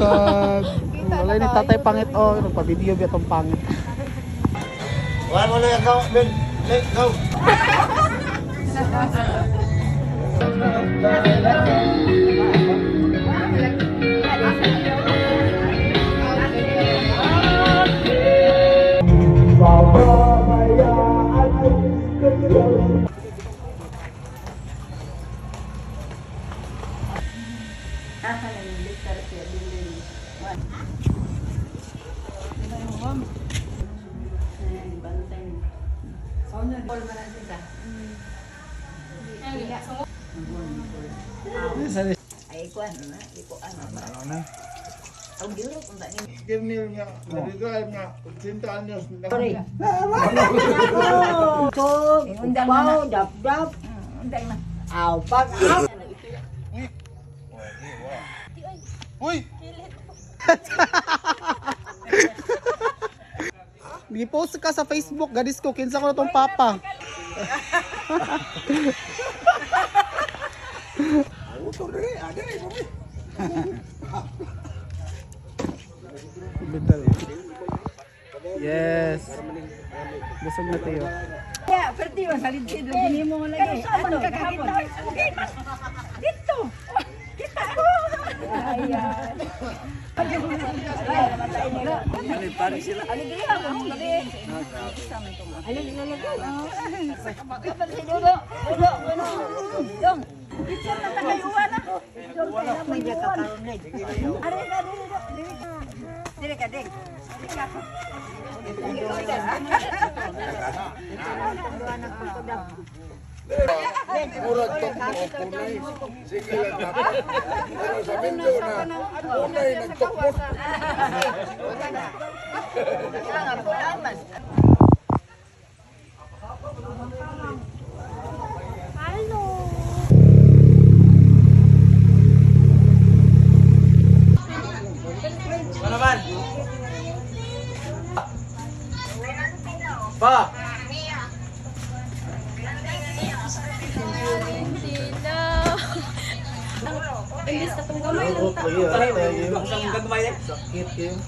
kag wala ni tatay pangit oh, nagpa-video biya tong pangit. Wala mo na ikaw, Ben. Go. Ay, kuan na, iko ano. Ang giro kung ba ni. Kirnil nga, nag-drive nga, 80 anyos. Sorry. Undang na. Dap. Undang na. Aw, pag. Uy! Gi-post ka sa Facebook, gadis ko kinsa ko na tong papa. Yes. Busog na tayo. Ya, perti mo salid-sid lagi mo lagi. Ano kakahapon? Dito. Kita. Ayan. Ano pare sila? Ano dili ako lagi. Ano nilalagay? Kapag sinulo. Dong. Dito na tagayuan na. Wala may kakaroon na. Are ka dili ka ding. Murag tong kunay. Sige lang dapat. Pero sa Mindo na, kunay nagtokpot. Pa. Imbis na itong gamay lang ta. Sakit yun.